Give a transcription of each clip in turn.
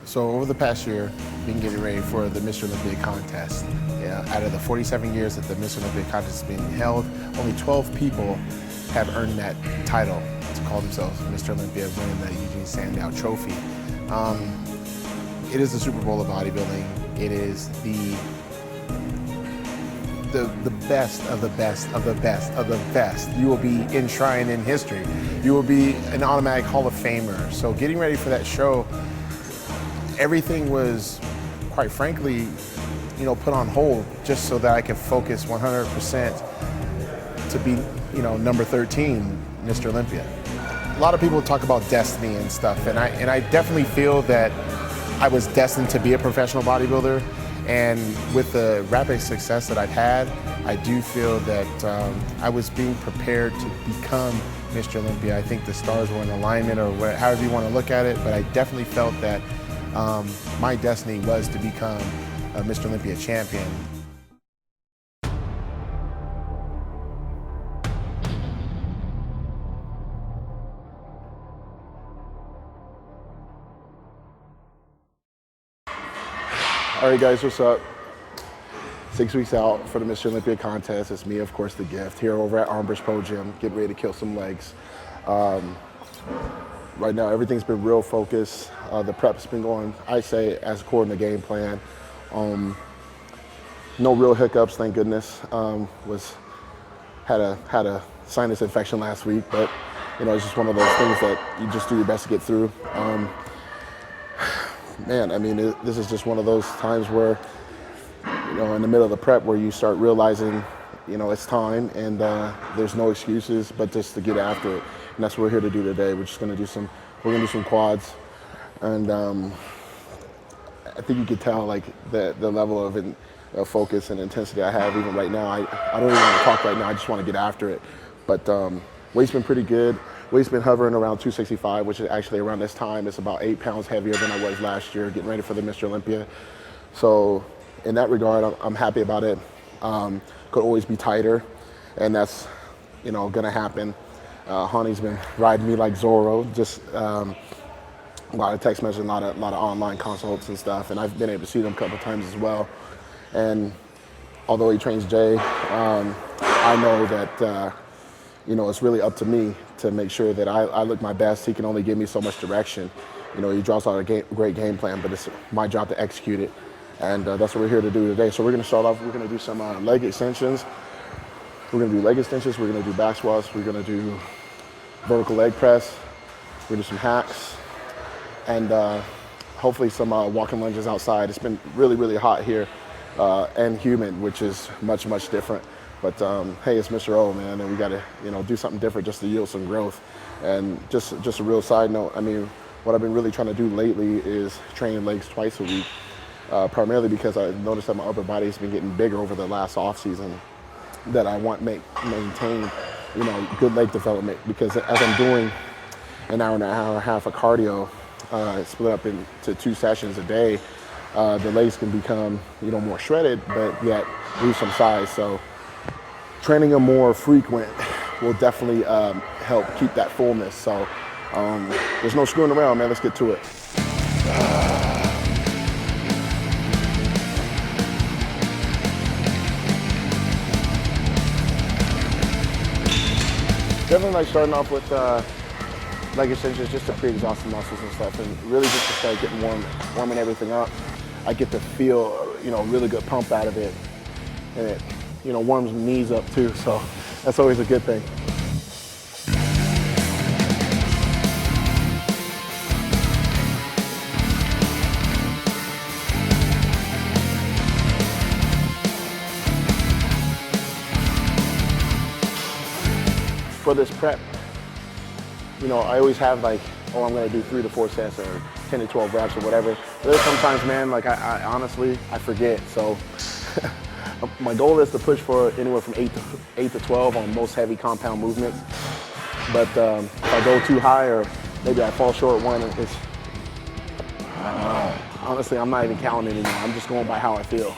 So over the past year, been getting ready for the Mr. Olympia contest. Yeah, out of the 47 years that the Mr. Olympia contest has been held, only 12 people have earned that title to call themselves Mr. Olympia, winning the Eugene Sandow Trophy. It is the Super Bowl of bodybuilding. It is the best of the best of the best of the best. You will be enshrined in history. You will be an automatic Hall of Famer. So getting ready for that show, everything was, quite frankly, put on hold just so that I could focus 100% to be, number 13, Mr. Olympia. A lot of people talk about destiny and stuff, and I definitely feel that I was destined to be a professional bodybuilder. And with the rapid success that I've had, I do feel that I was being prepared to become Mr. Olympia. I think the stars were in alignment, or however you want to look at it, but I definitely felt that my destiny was to become a Mr. Olympia champion. All right, guys, what's up? 6 weeks out for the Mr. Olympia contest. It's me, of course, the gift, here over at Armbrush Pro Gym, getting ready to kill some legs. Right now, everything's been real focused. The prep's been going, I say, as according to game plan. No real hiccups, thank goodness. Had a sinus infection last week, but it's just one of those things that you just do your best to get through. Man, I mean, this is just one of those times where, in the middle of the prep, where you start realizing, it's time, and there's no excuses, but just to get after it. And that's what we're here to do today. We're just gonna do some quads, and I think you could tell like the level of focus and intensity I have even right now. I don't even want to talk right now. I just want to get after it. But weight's been pretty good. Weight's been hovering around 265, which is actually around this time. It's about 8 pounds heavier than I was last year, getting ready for the Mr. Olympia. So in that regard, I'm happy about it. Could always be tighter, and that's, gonna happen. Honey's been riding me like Zorro, just a lot of text messages, a lot of online consults and stuff, and I've been able to see them a couple of times as well. And although he trains Jay, I know that it's really up to me to make sure that I look my best. He can only give me so much direction. He draws out a great game plan, but it's my job to execute it. And that's what we're here to do today. So we're gonna start off, we're gonna do some leg extensions. We're gonna do leg extensions, we're gonna do back squats, we're gonna do vertical leg press, we're gonna do some hacks, and hopefully some walking lunges outside. It's been really, really hot here and humid, which is much, much different. But hey, it's Mr. O, man, and we gotta, do something different just to yield some growth. And just a real side note, I mean, what I've been really trying to do lately is training legs twice a week, primarily because I noticed that my upper body has been getting bigger over the last off season, that I want to maintain, good leg development, because as I'm doing an hour and a half of cardio, split up into 2 sessions a day, the legs can become, more shredded, but yet lose some size. So training them more frequent will definitely help keep that fullness. So there's no screwing around, man. Let's get to it. Definitely like starting off with leg extensions, just to pre-exhaust the muscles and stuff, and really just to start getting warming everything up. I get to feel, really good pump out of it, and it, warms my knees up too, so that's always a good thing. For this prep, I always have like, I'm gonna do 3 to 4 sets or 10 to 12 reps or whatever. But there's sometimes, man, like I honestly, I forget. So my goal is to push for anywhere from 8 to 12 on most heavy compound movements. But if I go too high, or maybe I fall short one, it's, honestly, I'm not even counting anymore. I'm just going by how I feel.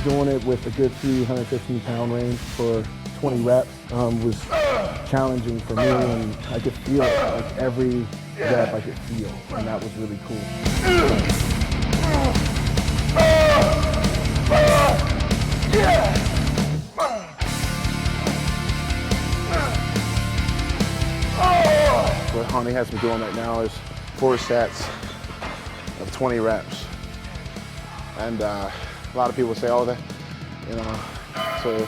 doing it with a good 315-pound range for 20 reps was challenging for me, and I could feel it. Like every rep I could feel, and that was really cool. What Honey has me doing right now is 4 sets of 20 reps. And a lot of people say, oh, that, so,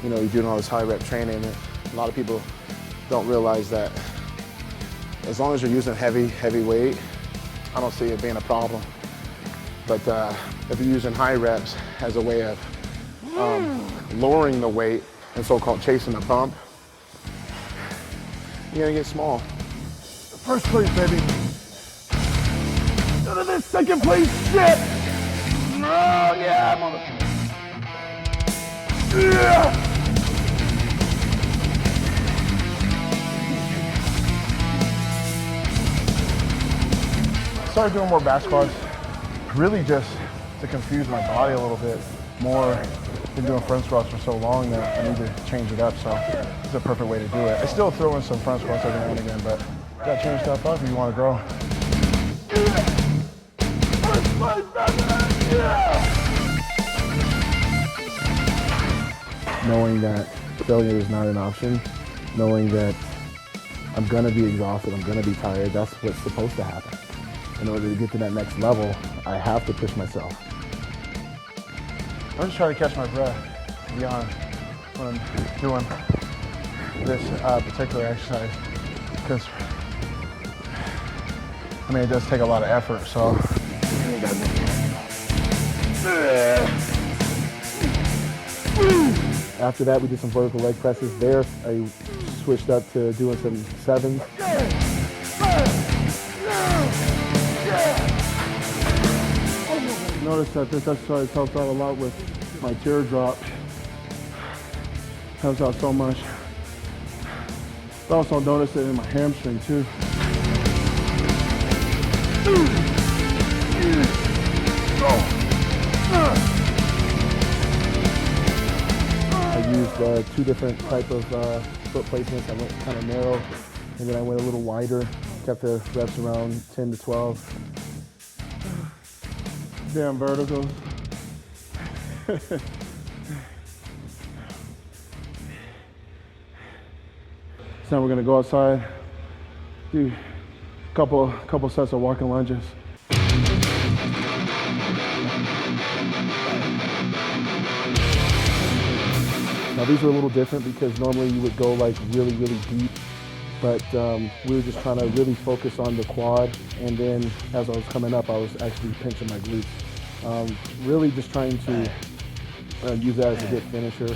you're doing all this high rep training. And a lot of people don't realize that as long as you're using heavy weight, I don't see it being a problem. But if you're using high reps as a way of lowering the weight and so-called chasing the pump, you're gonna get small. First place, baby. Go to this second place shit. Oh yeah, mother. Yeah. Started doing more back squats, really just to confuse my body a little bit more. Been doing front squats for so long that I need to change it up, so it's a perfect way to do it. I still throw in some front squats every now and again, but you gotta change stuff up if you want to grow. Knowing that failure is not an option, knowing that I'm gonna be exhausted, I'm gonna be tired, that's what's supposed to happen. In order to get to that next level, I have to push myself. I'm just trying to catch my breath, to be honest, when I'm doing this particular exercise, because it does take a lot of effort, so. After that, we did some vertical leg presses there. I switched up to doing some 7s. Notice that this exercise helps out a lot with my teardrop. Helps out so much. I also noticed it in my hamstring too. I used 2 different type of foot placements. I went kind of narrow, and then I went a little wider. Kept the reps around 10 to 12. Damn verticals. So now we're gonna go outside, do a couple sets of walking lunges. Now these are a little different because normally you would go like really deep, but we were just trying to really focus on the quad, and then as I was coming up, I was actually pinching my glutes. Really just trying to use that as a hip finisher.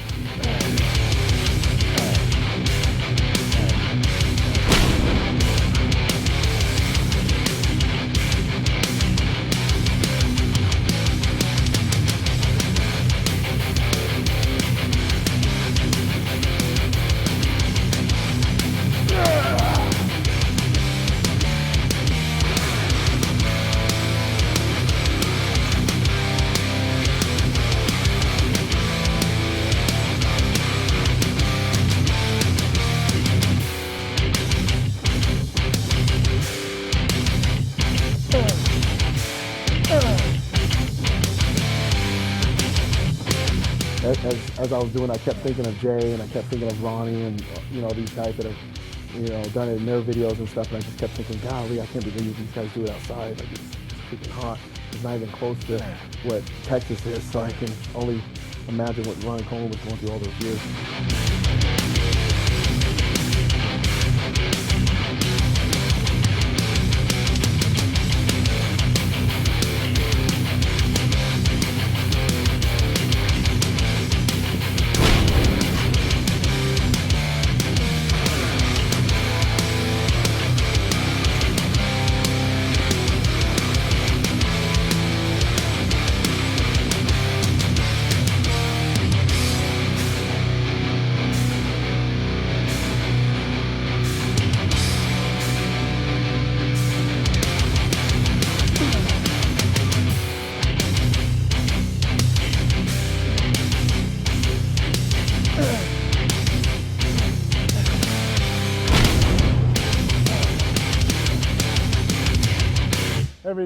As I was doing, I kept thinking of Jay, and I kept thinking of Ronnie, and these guys that have done it in their videos and stuff. And I just kept thinking, golly, I can't believe these guys do it outside. Like, it's freaking hot. It's not even close to what Texas is, so I can only imagine what Ronnie Coleman was going through all those years.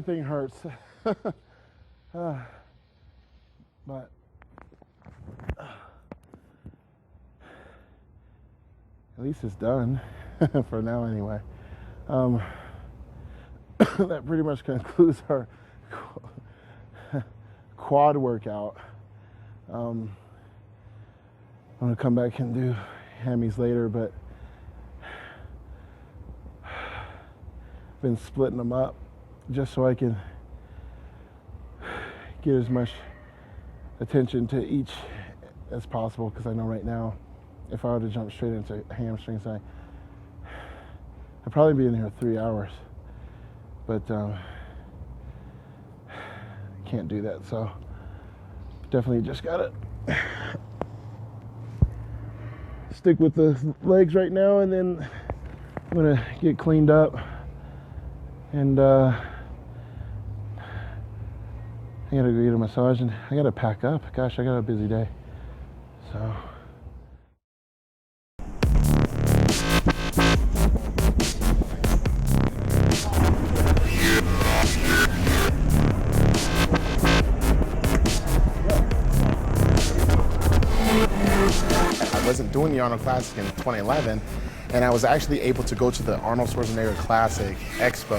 everything hurts. But at least it's done for now anyway. That pretty much concludes our quad workout. I'm gonna come back and do hammies later, but been splitting them up just so I can get as much attention to each as possible, because I know right now if I were to jump straight into hamstrings, I'd probably be in here 3 hours, but can't do that, so definitely just gotta stick with the legs right now, and then I'm gonna get cleaned up, and I gotta go get a massage, and I gotta pack up. Gosh, I got a busy day, so. I wasn't doing the Arnold Classic in 2011, and I was actually able to go to the Arnold Schwarzenegger Classic Expo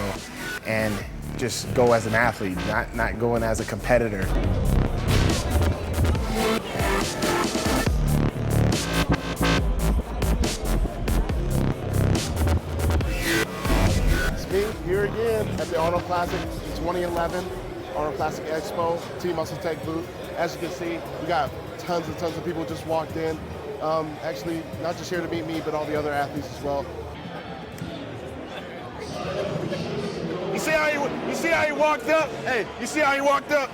and just go as an athlete, not going as a competitor. It's me here again at the Arnold Classic 2011, Arnold Classic Expo, Team Muscle Tech booth. As you can see, we got tons and tons of people just walked in. Actually, not just here to meet me, but all the other athletes as well. You see how he walked up? Hey, you see how he walked up?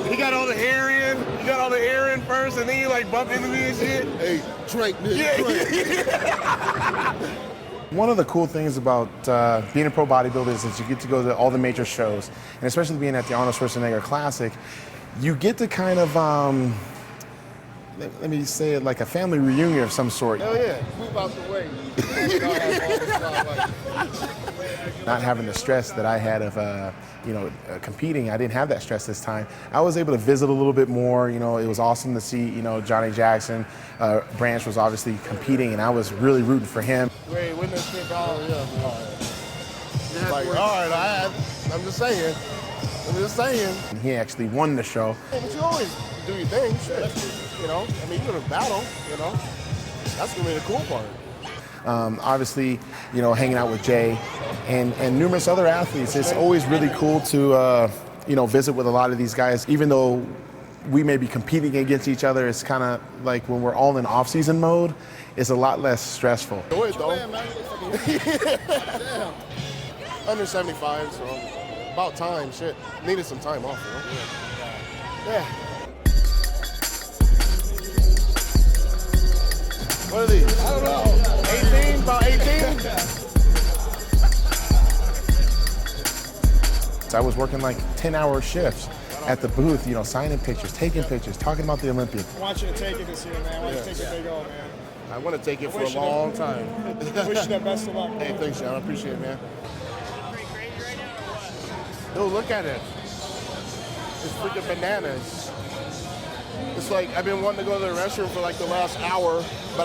He got all the hair in. He got all the hair in first, and then he like bumped into me and shit. Hey, Drake, nigga. Yeah. One of the cool things about being a pro bodybuilder is that you get to go to all the major shows, and especially being at the Arnold Schwarzenegger Classic, you get to kind of, let me say it, like a family reunion of some sort. Hell yeah, move out the way. Not having the stress that I had of, competing, I didn't have that stress this time. I was able to visit a little bit more. You know, it was awesome to see, Johnny Jackson. Branch was obviously competing, and I was really rooting for him. Wait, when this shit all like, all right, I'm just saying. And he actually won the show. Hey, but you always do your thing, shit. I mean, you're gonna battle, That's gonna be the cool part. Obviously, hanging out with Jay and numerous other athletes. It's always really cool to, visit with a lot of these guys. Even though we may be competing against each other, it's kind of like when we're all in off-season mode, it's a lot less stressful. Do it, though. Under 75, so about time, shit. Needed some time off, Yeah. What are these? I don't know. 18? About 18? I was working like 10-hour shifts at the booth, signing pictures, taking pictures, talking about the Olympics. I want you to take it this year, man. I want you to take it big O, man. I want to take it for a long time. Wish you the best of luck. Hey, thanks, John. I appreciate it, man. Dude, look at it. It's freaking bananas. It's like I've been wanting to go to the restroom for like the last hour, but